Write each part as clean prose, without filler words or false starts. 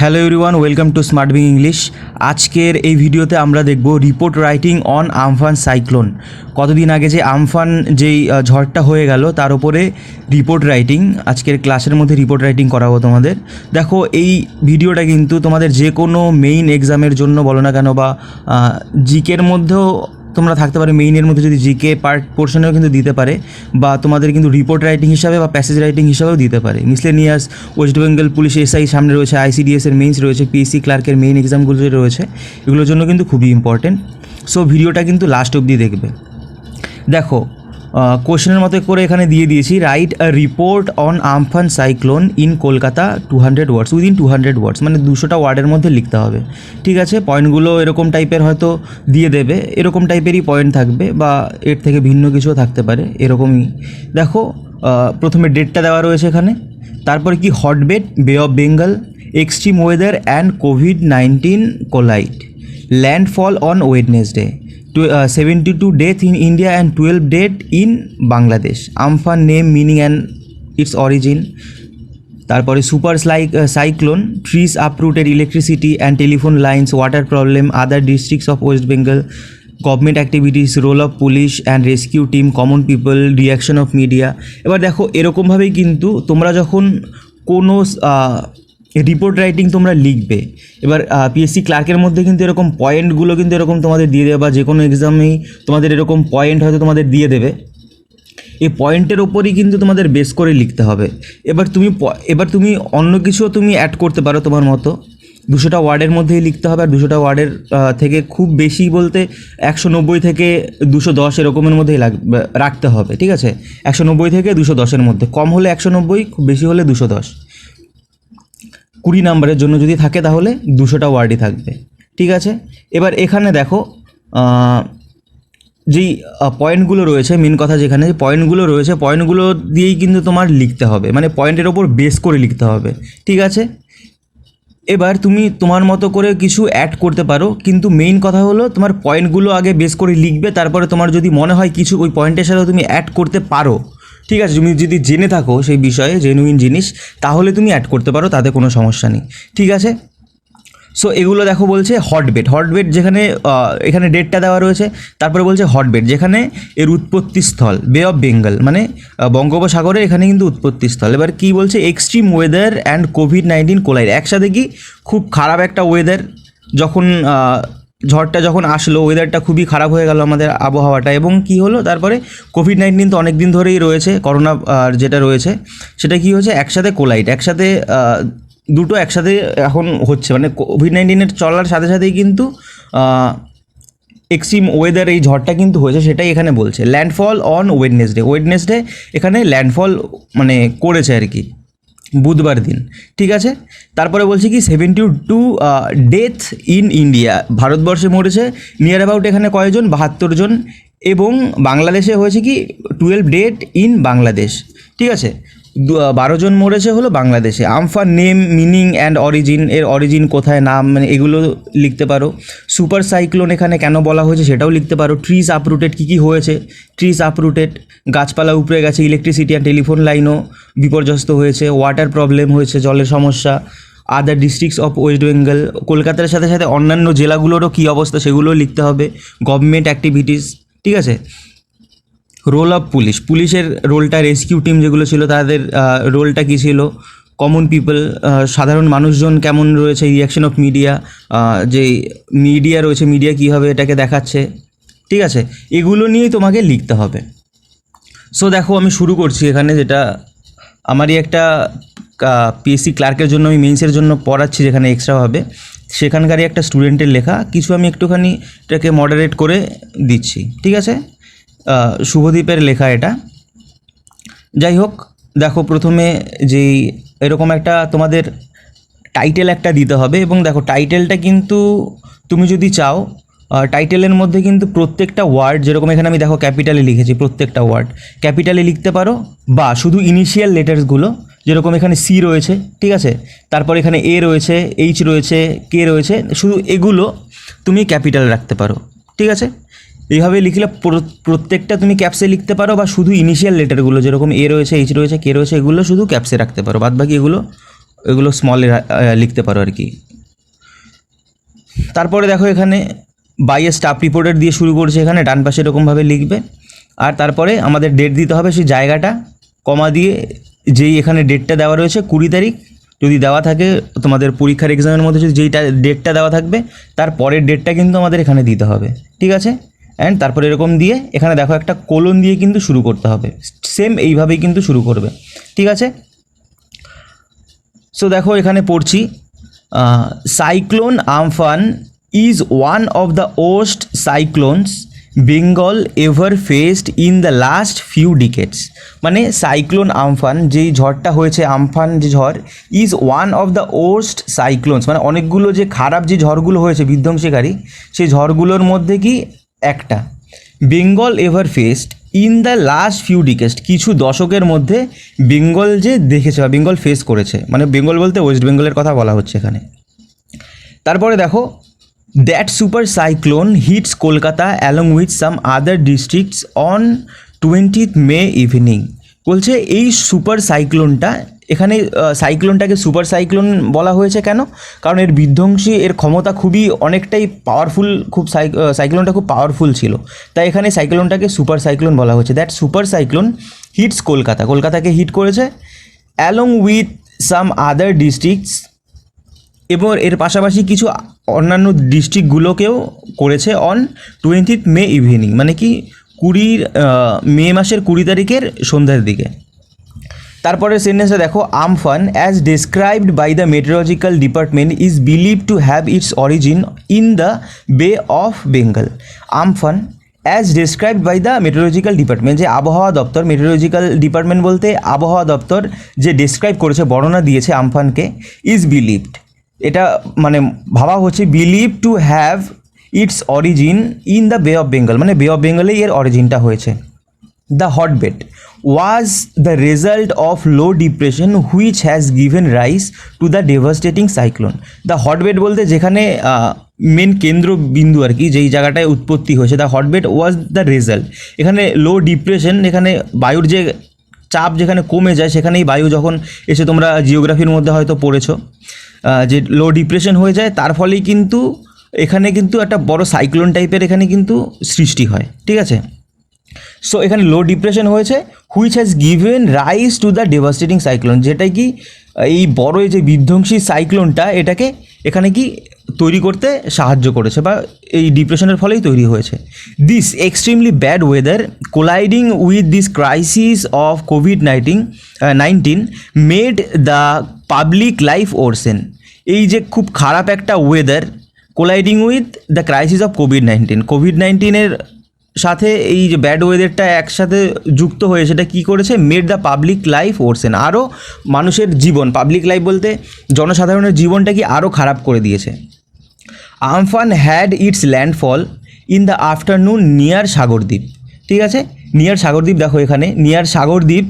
Hello everyone, welcome to smart being English. আজকের এই ভিডিওতে আমরা দেখব report writing on Amphan cyclone. কতদিন আগে যে আমফান যেই ঝড়টা হয়ে গেল তার উপরে রিপোর্ট রাইটিং, আজকের ক্লাসের মধ্যে রিপোর্ট রাইটিং করাবো তোমাদের। দেখো, এই ভিডিওটা কিন্তু তোমাদের যে কোনো মেইন এক্সামের জন্য বলো না কেন, বা জিকের মধ্যেও তোমরা থাকতে পারে, মেইনের মধ্যে যদি জিকে পার্ট পোর্শনেও কিন্তু দিতে পারে, বা তোমাদের কিন্তু রিপোর্ট রাইটিং হিসাবে বা প্যাসেজ রাইটিং হিসাবেও দিতে পারে। Miscellaneous, West Bengal police SI সামনে রয়েছে, আইসিডিএস এর মেইনস রয়েছে, পিএসসি ক্লার্কের মেইন এক্সামগুলো রয়েছে, এগুলোর জন্য কিন্তু খুবই ইম্পর্টেন্ট। সো ভিডিওটা কিন্তু লাস্ট অবধি দেখবে। দেখো, কোশ্চেনের মতো করে এখানে দিয়ে দিয়েছি, write a report on Amphan cyclone in Kolkata 200 words, within 200 ওয়ার্ডস, মানে 200টা ওয়ার্ডের মধ্যে লিখতে হবে। ঠিক আছে, পয়েন্টগুলো এরকম টাইপের হয়তো দিয়ে দেবে, এরকম টাইপেরই পয়েন্ট থাকবে, বা এর থেকে ভিন্ন কিছুও থাকতে পারে, এরকমই। দেখো, প্রথমে ডেটটা দেওয়া রয়েছে এখানে, তারপরে কি hotbed, Bay of Bengal, extreme weather and কোভিড-19 collide, landfall on Wednesday, 72 death in India and 12 dead in Bangladesh, Amphan name, meaning and its origin. তারপরে super cyclone, trees uprooted, electricity and telephone lines, water problem, other districts of West Bengal, government activities, role of police and rescue team, common people, reaction of media. এবার দেখো, এরকমভাবেই কিন্তু তোমরা যখন কোনো report writing তোমরা লিখবে, এবার পিএসসি ক্লার্কের মধ্যে কিন্তু এরকম পয়েন্টগুলো কিন্তু এরকম তোমাদের দিয়ে দেবে, বা যে কোনো এক্সামেই তোমাদের এরকম পয়েন্ট হয়তো তোমাদের দিয়ে দেবে। এই পয়েন্টের ওপরই কিন্তু তোমাদের বেস করে লিখতে হবে। এবার তুমি অন্য কিছুও তুমি অ্যাড করতে পারো তোমার মতো, 200টা ওয়ার্ডের মধ্যেই লিখতে হবে। আর 200টা ওয়ার্ডের থেকে খুব বেশি বলতে 190 থেকে 210 এরকমের মধ্যেই রাখতে হবে। ঠিক আছে, 190 থেকে 210-এর মধ্যে, কম হলে 190, খুব বেশি হলে 210। 20 নাম্বারের জন্য যদি থাকে তাহলে 200টা ওয়ার্ডই থাকবে। ঠিক আছে, এবার এখানে দেখো, যেই পয়েন্টগুলো রয়েছে, মেন কথা যেখানে যে পয়েন্টগুলো রয়েছে, পয়েন্টগুলো দিয়েই কিন্তু তোমার লিখতে হবে, মানে পয়েন্টের ওপর বেস করে লিখতে হবে। ঠিক আছে, এবার তুমি তোমার মতো করে কিছু অ্যাড করতে পারো, কিন্তু মেইন কথা হলো তোমার পয়েন্টগুলো আগে বেস করে লিখবে, তারপরে তোমার যদি মনে হয় কিছু ওই পয়েন্টের সাথে তুমি অ্যাড করতে পারো, ঠিক আছে, তুমি যদি জেনে থাকো সেই বিষয়ে জেনুইন জিনিস, তাহলে তুমি অ্যাড করতে পারো, তাতে কোনো সমস্যা নেই। ঠিক আছে, সো এগুলো দেখো, বলছে হটবেড যেখানে এখানে ডেটটা দেওয়া রয়েছে, তারপরে বলছে হটবেড যেখানে এর উৎপত্তিস্থল, বে অফ বেঙ্গল, মানে বঙ্গোপসাগরে এখানে কিন্তু উৎপত্তিস্থল। এবার কি বলছে, এক্সট্রিম ওয়েদার অ্যান্ড কোভিড-19 কোলাইড, একসাথে কি খুব খারাপ একটা ওয়েদার, যখন ঝড়টা যখন আসলো, ওয়েদারটা খুবই খারাপ হয়ে গেল আমাদের আবহাওয়াটা, এবং কি হলো তারপরে কোভিড-19 তো অনেক দিন ধরেই রয়েছে, করোনা যেটা রয়েছে সেটা কি হয়েছে, একসাথে কোলাইড, একসাথে দুটো একসাথে এখন হচ্ছে, মানে কোভিড-19 চলার সাথে সাথেই কিন্তু এক্সট্রিম ওয়েদার এই ঝড়টা কিন্তু হয়েছে, সেটাই এখানে বলছে। ল্যান্ডফল অন ওয়েডনেসডে এখানে ল্যান্ডফল মানে করেছে আর কি, বুধবার দিন। ঠিক আছে, তারপরে বলছি কি 72 ডেথ ইন ইন্ডিয়া, ভারতবর্ষে মরেছে নিয়ার অ্যাবাউট এখানে কয়জন, 72 জন, এবং বাংলাদেশে হয়েছে কি 12 ডেথ ইন বাংলাদেশ। ঠিক আছে, 12 জন মরেছে হলো বাংলাদেশে। Amphan name, meaning and origin, এর অরিজিন কোথায়, নাম, মানে এগুলো লিখতে পারো। সুপার সাইক্লোন এখানে কেন বলা হয়েছে সেটাও লিখতে পারো। ট্রিজ আপরুটেড, কী কী হয়েছে, ট্রিজ আপরুটেড, গাছপালা উপড়ে গেছে, ইলেকট্রিসিটি অ্যান্ড টেলিফোন লাইনও বিপর্যস্ত হয়েছে, ওয়াটার প্রবলেম হয়েছে, জলের সমস্যা, আদার ডিস্ট্রিক্টস অফ ওয়েস্ট বেঙ্গল, কলকাতার সাথে সাথে অন্যান্য জেলাগুলোরও কী অবস্থা সেগুলোও লিখতে হবে। গভর্নমেন্ট অ্যাক্টিভিটিস, ঠিক আছে, রোল অফ পুলিশের রোলটা, রেস্কিউ টিম যেগুলো ছিল তাদের রোলটা কী ছিল, কমন পিপল, সাধারণ মানুষজন কেমন রয়েছে, রিয়াকশন অফ মিডিয়া, যে মিডিয়া রয়েছে, মিডিয়া কীভাবে এটাকে দেখাচ্ছে। ঠিক আছে, এগুলো নিয়েই তোমাকে লিখতে হবে। সো দেখো, আমি শুরু করছি এখানে, যেটা আমারই একটা পিএসসি ক্লার্কের জন্য আমি মেইনসের জন্য পড়াচ্ছি যেখানে এক্সট্রাভাবে, সেখানকারই একটা স্টুডেন্টের লেখা, কিছু আমি একটুখানি এটাকে মডারেট করে দিচ্ছি। ঠিক আছে, শুভদীপের লেখা এটা। যাই হোক, দেখো, প্রথমে যেই এরকম একটা তোমাদের টাইটেল একটা দিতে হবে, এবং দেখো টাইটেলটা কিন্তু তুমি যদি চাও, টাইটেলের মধ্যে কিন্তু প্রত্যেকটা ওয়ার্ড, যেরকম এখানে আমি দেখো ক্যাপিটালে লিখেছি, প্রত্যেকটা ওয়ার্ড ক্যাপিটালে লিখতে পারো, বা শুধু ইনিশিয়াল লেটার্সগুলো, যেরকম এখানে সি রয়েছে, ঠিক আছে, তারপর এখানে এ রয়েছে, এইচ রয়েছে, কে রয়েছে, শুধু এগুলো তুমি ক্যাপিটাল রাখতে পারো। ঠিক আছে, এইভাবে লিখলে প্রত্যেকটা তুমি ক্যাপসে লিখতে পারো, বা শুধু ইনিশিয়াল লেটারগুলো যেরকম এ রয়েছে, এইচ রয়েছে, কে রয়েছে, এগুলো শুধু ক্যাপসে রাখতে পারো, বাদ বাকি এগুলো এগুলো স্মলে লিখতে পারো আর কি। তারপরে দেখো এখানে বাই এ স্টাফ রিপোর্টার দিয়ে শুরু করছে, এখানে ডান পাশে এরকমভাবে লিখবে। আর তারপরে আমাদের ডেট দিতে হবে, সেই জায়গাটা কমা দিয়ে যেই এখানে ডেটটা দেওয়া রয়েছে 20 তারিখ যদি দেওয়া থাকে তোমাদের পরীক্ষার এক্সামের মধ্যে, যদি যেইটা ডেটটা দেওয়া থাকবে তার পরের ডেটটা কিন্তু আমাদের এখানে দিতে হবে, ঠিক আছে। অ্যান্ড তারপরে এরকম দিয়ে এখানে দেখো একটা কোলন দিয়ে কিন্তু শুরু করতে হবে, সেম এইভাবেই কিন্তু শুরু করবে, ঠিক আছে। সো দেখো এখানে পড়ছি, cyclone Amphan is one of the worst cyclones Bengal ever faced in the last few ডিকেডস। মানে সাইক্লোন আমফান যেই ঝড়টা হয়েছে, আমফান যে ঝড়, is one of the worst cyclones, মানে অনেকগুলো যে খারাপ যে ঝড়গুলো হয়েছে বিধ্বংসীকারী, সেই ঝড়গুলোর মধ্যে কি একটা, Bengal ever faced in the last few ডিকেডস, কিছু দশকের মধ্যে বেঙ্গল যে দেখেছে বা বেঙ্গল ফেস করেছে, মানে বেঙ্গল বলতে ওয়েস্ট বেঙ্গলের কথা বলা হচ্ছে এখানে। তারপরে দেখো, that super cyclone hits Kolkata along with some other districts on 20th May evening. বলছে এই সুপার সাইক্লোনটা, এখানে সাইক্লোনটাকে সুপার সাইক্লোন বলা হয়েছে কেন? কারণ এর বিধ্বংসী, এর ক্ষমতা খুবই অনেকটাই পাওয়ারফুল, খুব সাইক্লোনটা খুব পাওয়ারফুল ছিল, তাই এখানে সাইক্লোনটাকে সুপার সাইক্লোন বলা হয়েছে। That super cyclone hits Kolkata, কলকাতাকে হিট করেছে, along with some other districts, এবং এর পাশাপাশি কিছু অন্যান্য ডিস্ট্রিক্টগুলোকেও করেছে অন 20th মে ইভিনিং, মানে কি মে মাসের 20 তারিখের সন্ধ্যার দিকে। তারপরে সেন্টেন্সটা দেখো, Amphan as described by the meteorological department is believe to have its origin in the Bay of Bengal. Amphan as described by the meteorological department, যে আবহাওয়া দপ্তর, মেটেরোলজিক্যাল ডিপার্টমেন্ট বলতে আবহাওয়া দপ্তর যে ডিসক্রাইব করেছে, বর্ণনা দিয়েছে আমফানকে, ইজ বিলিভড, এটা মানে ভাবা হচ্ছে, believe to have its origin in the Bay of Bengal, মানে বে অফ বেঙ্গলেই এর অরিজিনটা হয়েছে। The hotbed was the result of low depression which has given rise to the devastating cyclone. The hotbed বলতে যেখানে মেন কেন্দ্রবিন্দু আর কি, যেই জায়গাটায় উৎপত্তি হয়েছে, the hotbed was the result, এখানে লো ডিপ্রেশন, এখানে বায়ুর যে চাপ যেখানে কমে যায়, সেখানেই বায়ু যখন এসে, তোমরা জিওগ্রাফির মধ্যে হয়তো পড়েছো যে লো ডিপ্রেশন হয়ে যায়, তার ফলেই কিন্তু এখানে কিন্তু একটা বড় সাইক্লোন টাইপের এখানে কিন্তু সৃষ্টি হয়, ঠিক আছে। সো এখানে লো ডিপ্রেশন হয়েছে, which has given rise to the devastating cyclone, যেটাই কি এই বড় এই যে বিধ্বংসী সাইক্লোনটা, এটাকে এখানে কি তৈরি করতে সাহায্য করেছে, বা এই ডিপ্রেশনের ফলেই তৈরি হয়েছে। This extremely bad weather colliding with this crisis of COVID-19 made the public life worsen. এই যে খুব খারাপ একটা weather colliding with the crisis of কোভিড-19 সাথে এই যে ব্যাড ওয়েদারটা একসাথে যুক্ত হয়ে সেটা কী করেছে, মেড দ্য পাবলিক লাইফ ওরসেন, আরও মানুষের জীবন, পাবলিক লাইফ বলতে জনসাধারণের জীবনটা কি আরও খারাপ করে দিয়েছে। Amphan had it's landfall in the afternoon near Sagardwip, ঠিক আছে। নিয়ার সাগরদ্বীপ দেখো এখানে, near Sagardwip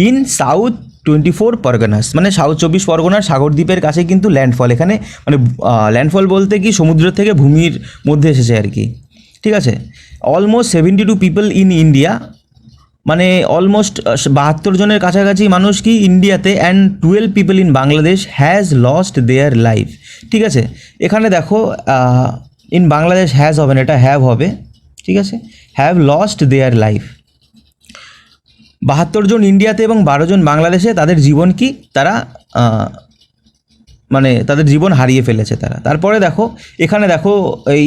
in south 24 Parganas, মানে সাউথ 24 পরগনার সাগরদ্বীপের কাছে কিন্তু ল্যান্ডফল, এখানে মানে ল্যান্ডফল বলতে কি সমুদ্র থেকে ভূমির মধ্যে এসেছে আর কি, ঠিক আছে। অলমোস্ট 72 পিপল ইন ইন্ডিয়া, মানে অলমোস্ট 72 জনের কাছাকাছি মানুষ কি ইন্ডিয়াতে, and 12 people in Bangladesh has lost their life, ঠিক আছে। এখানে দেখো ইন বাংলাদেশ হ্যাজ হবে না, এটা হ্যাভ হবে, ঠিক আছে, হ্যাভ লস্ট দেয়ার লাইফ। 72 জন ইন্ডিয়াতে এবং 12 জন বাংলাদেশে তাদের জীবন কি, তারা মানে তাদের জীবন হারিয়ে ফেলেছে তারা। তারপরে দেখো এখানে দেখো, এই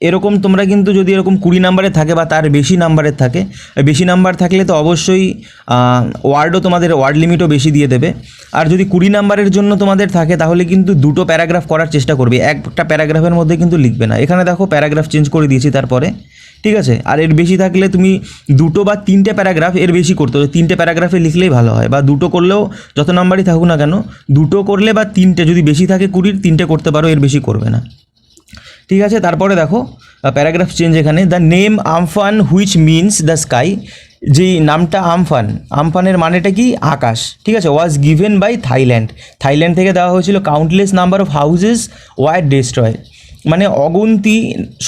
এরকম তোমরা কিন্তু যদি এরকম 20 নাম্বারের থাকে বা তার বেশি নাম্বারের থাকে, বেশি নাম্বার থাকলে তো অবশ্যই ওয়ার্ডও তোমাদের ওয়ার্ড লিমিটও বেশি দিয়ে দেবে। আর যদি 20 নাম্বারের জন্য তোমাদের থাকে তাহলে কিন্তু 2টো প্যারাগ্রাফ করার চেষ্টা করবে, একটা প্যারাগ্রাফের মধ্যে কিন্তু লিখবে না। এখানে দেখো প্যারাগ্রাফ চেঞ্জ করে দিয়েছি তারপরে, ঠিক আছে। আর এর বেশি থাকলে তুমি 2টো বা 3টে প্যারাগ্রাফ, এর বেশি করতে হবে, 3টে প্যারাগ্রাফে লিখলেই ভালো হয়, বা 2টো করলেও যত নাম্বারই থাকুক না কেন, 2টো করলে বা 3টে, যদি বেশি থাকে 20, 3টে করতে পারো, এর বেশি করবে না, ঠিক আছে। তারপরে দেখো প্যারাগ্রাফ চেঞ্জ, এখানে the name Amphan which means the sky, যেই নামটা আমফান, আমফানের মানেটা কি, আকাশ, ঠিক আছে। ওয়াজ গিভেন বাই থাইল্যান্ড থেকে দেওয়া হয়েছিল। Countless number of houses were destroyed, মানে অগুন্তি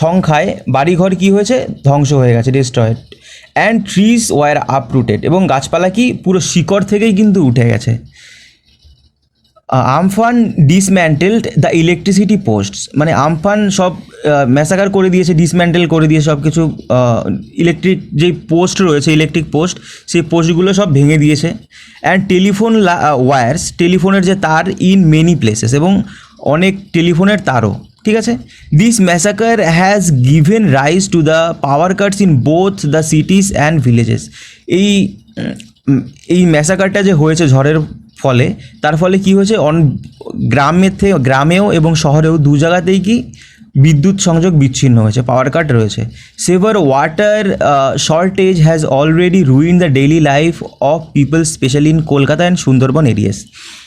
সংখ্যায় বাড়িঘর কি হয়েছে, ধ্বংস হয়ে গেছে, destroyed. And trees were uprooted, এবং গাছপালা কি পুরো শিকড় থেকেই কিন্তু উঠে গেছে। Amphan dismantled the electricity posts, মানে আমফান সব ম্যাসাকার করে দিয়েছে, ডিসম্যান্টেল করে দিয়ে সব কিছু ইলেকট্রিক যেই পোস্ট রয়েছে, ইলেকট্রিক পোস্ট, সেই পোস্টগুলো সব ভেঙে দিয়েছে। অ্যান্ড টেলিফোন ওয়্যার্স, টেলিফোনের যে তার ইন মেনি প্লেসেস, এবং অনেক টেলিফোনের তারও, ঠিক আছে। This massacre has given rise to the power Katz in both the cities and villages. এই ম্যাসাকারটা যে হয়েছে ঝড়ের ফলে, তার ফলে কি হয়েছে, গ্রামেও এবং শহরেও দু জায়গাতেই কি বিদ্যুৎ সংযোগ বিচ্ছিন্ন হয়েছে, পাওয়ার কাট রয়েছে। Severe water shortage has already ruin the daily life of people, specially in Kolkata and Sundarban areas.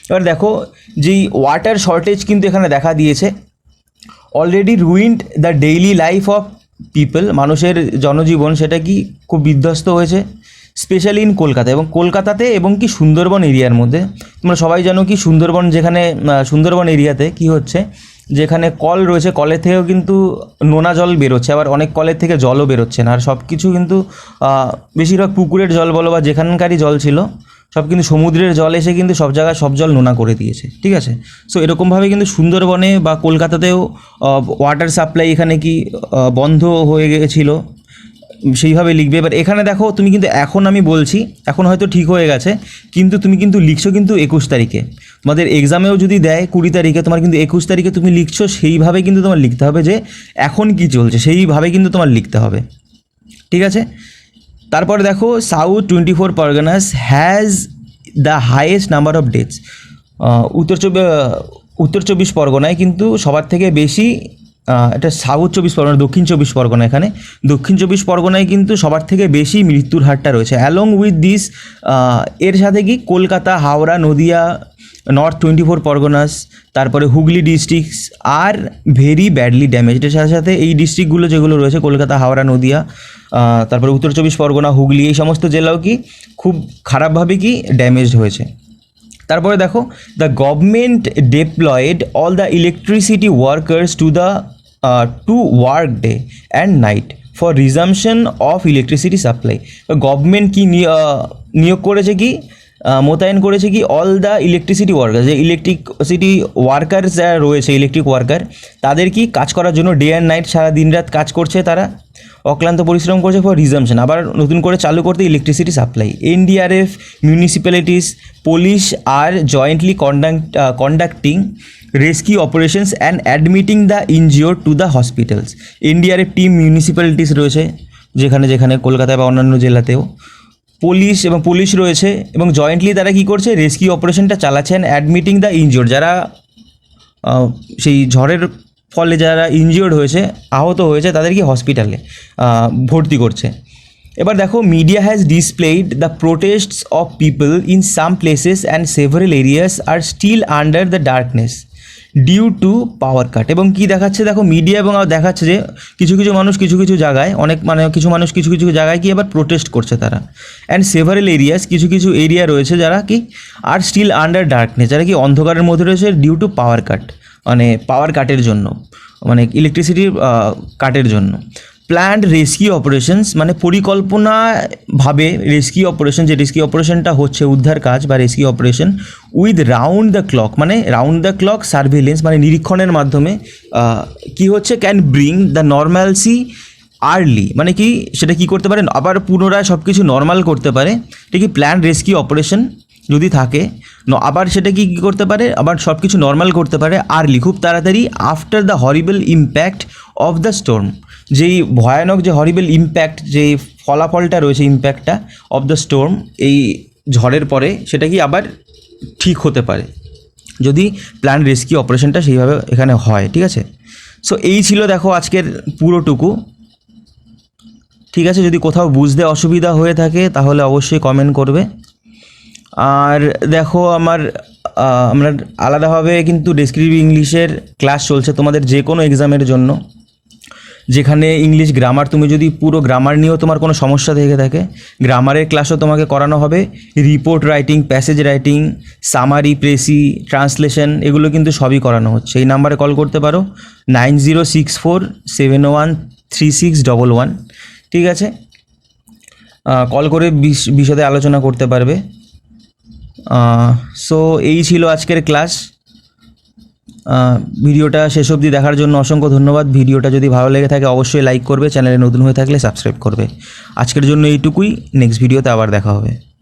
এবার দেখো, যেই ওয়াটার শর্টেজ কিন্তু এখানে দেখা দিয়েছে, already ruined the daily life of people, মানুষের জনজীবন সেটা কি খুব বিধ্বস্ত হয়েছে, স্পেশালি ইন কলকাতা, এবং কলকাতাতে এবং কি সুন্দরবন এরিয়ার মধ্যে। তোমরা সবাই জানো কি সুন্দরবন, যেখানে সুন্দরবন এরিয়াতে কি হচ্ছে, যেখানে কল রয়েছে, কলের থেকেও কিন্তু নোনা জল বেরোচ্ছে, আবার অনেক কলের থেকে জলও বেরোচ্ছে না, আর সব কিছু কিন্তু বেশিরভাগ পুকুরের জল বলো বা যেখানকারই জল ছিল সব কিন্তু সমুদ্রের জল এসে কিন্তু সব জায়গায় সব জল নোনা করে দিয়েছে, ঠিক আছে। সো এরকমভাবে কিন্তু সুন্দরবনে বা কলকাতাতেও ওয়াটার সাপ্লাই এখানে কি বন্ধ হয়ে গেছিলো, সেইভাবে লিখবে। এবার এখানে দেখো, তুমি কিন্তু এখন আমি বলছি, এখন হয়তো ঠিক হয়ে গেছে, কিন্তু তুমি কিন্তু লিখছো কিন্তু 21 তারিখে, তোমাদের এক্সামেও যদি দেয় 20 তারিখে, তোমার কিন্তু 21 তারিখে তুমি লিখছো, সেইভাবে কিন্তু তোমার লিখতে হবে যে এখন কি চলছে, সেইভাবে কিন্তু তোমার লিখতে হবে, ঠিক আছে। তারপরে দেখো, south 24 Parganas has the highest number of deaths. উত্তর চব্বিশ পরগনায় কিন্তু সবার থেকে বেশি, এটা সাউথ 24 পরগনা, দক্ষিণ 24 পরগনা, এখানে দক্ষিণ 24 পরগনায় কিন্তু সবার থেকে বেশি মৃত্যুর হারটা রয়েছে। অ্যালং উইথ দিস, এর সাথে কি কলকাতা, হাওড়া, নদিয়া, নর্থ 24 পরগনাস, তারপরে Hooghly districts are very badly damaged. এর সাথে সাথে এই ডিস্ট্রিক্টগুলো যেগুলো রয়েছে, কলকাতা, হাওড়া, নদিয়া, তারপরে উত্তর 24 পরগনা, হুগলি, এই সমস্ত জেলাও কি খুব খারাপভাবে কি ড্যামেজড হয়েছে। তারপরে দেখো, the government deployed all the electricity workers to work day and night for resumption of electricity supply. Government কি নিয়োগ করেছে, কি মোতায়েন করেছে কি অল দ্য ইলেকট্রিসিটি ওয়ার্কার, যে ইলেকট্রিসিটি ওয়ার্কার যারা রয়েছে, ইলেকট্রিক ওয়ার্কার, তাদের কি কাজ করার জন্য ডে অ্যান্ড নাইট, সারা দিন রাত কাজ করছে, তারা অক্লান্ত পরিশ্রম করছে ফর রিজামশন, আবার নতুন করে চালু করতে electricity supply. NDRF, municipalities, police আর jointly conducting rescue operations and admitting the injured to the hospitals. NDRF team, municipalities রয়েছে যেখানে যেখানে কলকাতায় বা অন্যান্য জেলাতেও, পুলিশ রয়েছে, এবং জয়েন্টলি তারা কী করছে, রেস্কিউ অপারেশনটা চালাচ্ছেন। অ্যাডমিটিং দ্য ইনজিওর্ড, যারা সেই ঝড়ের ফলে যারা ইনজিওর্ড হয়েছে, আহত হয়েছে, তাদেরকে হসপিটালে ভর্তি করছে। এবার দেখো, media has displayed the protests of people in some places and several areas are still under the darkness due to power cut. এবং কী দেখাচ্ছে দেখো, মিডিয়া এবং দেখাচ্ছে যে কিছু কিছু মানুষ কিছু কিছু জায়গায়, কিছু মানুষ কিছু কিছু জায়গায় কি আবার প্রোটেস্ট করছে তারা। অ্যান্ড সেভারেল এরিয়াস, কিছু কিছু এরিয়া রয়েছে যারা কি আর স্টিল আন্ডার ডার্কনেস, যারা কি অন্ধকারের মধ্যে রয়েছে, ডিউ টু পাওয়ার কাট, মানে পাওয়ার কাটের জন্য, মানে ইলেকট্রিসিটির কাটের জন্য। প্ল্যান্ড রেস্কিউ অপারেশনস, মানে পরিকল্পনাভাবে রেস্কিউ অপারেশন, যে রেস্কিউ অপারেশনটা হচ্ছে উদ্ধার কাজ বা rescue operation, with round the clock, মানে রাউন্ড দ্য ক্লক সার্ভেলেন্স, মানে নিরীক্ষণের মাধ্যমে কি হচ্ছে, can bring the normalcy early, মানে কি সেটা কী করতে পারে, আবার পুনরায় সব কিছু নর্মাল করতে পারে, ঠিক আছে। প্ল্যান্ড রেস্কিউ অপারেশন যদি থাকে, আবার সেটা কি করতে পারে, আবার সব কিছু নর্মাল করতে পারে আর্লি, খুব তাড়াতাড়ি, after the horrible impact of the storm, যেই ভয়ানক যে হরিবল ইম্প্যাক্ট, যে ফলাফলটা রয়েছে, ইম্প্যাক্টটা অফ দ্য স্টর্ম, এই ঝড়ের পরে সেটা কি আবার ঠিক হতে পারে যদি প্ল্যান রেস্কিউ অপারেশনটা সেইভাবে এখানে হয়, ঠিক আছে। সো এই ছিল দেখো আজকের পুরোটুকু, ঠিক আছে। যদি কোথাও বুঝতে অসুবিধা হয়ে থাকে তাহলে অবশ্যই কমেন্ট করবে। আর দেখো, আমরা আলাদাভাবে কিন্তু ডেসক্রিপটিভ ইংলিশের ক্লাস চলছে তোমাদের যে কোনো এক্সামের জন্য, যেখানে ইংলিশ গ্রামার, তুমি যদি পুরো গ্রামার নিয়েও তোমার কোনো সমস্যা থেকে থাকে, গ্রামারের ক্লাসও তোমাকে করানো হবে। Report writing, passage writing, summary, precis, translation, এগুলো কিন্তু সবই করানো হচ্ছে। এই নাম্বারে কল করতে পারো, 9064713611, ঠিক আছে। কল করে বিশদে আলোচনা করতে পারবে। সো এই ছিল আজকের ক্লাস। ভিডিওটা শেষ অবধি দেখার জন্য অসংখ্য ধন্যবাদ। ভিডিওটা যদি ভালো লেগে থাকে অবশ্যই লাইক করবে, চ্যানেলে নতুন হয়ে থাকলে সাবস্ক্রাইব করবে। আজকের জন্য এইটুকুই, নেক্সট ভিডিওতে আবার দেখা হবে।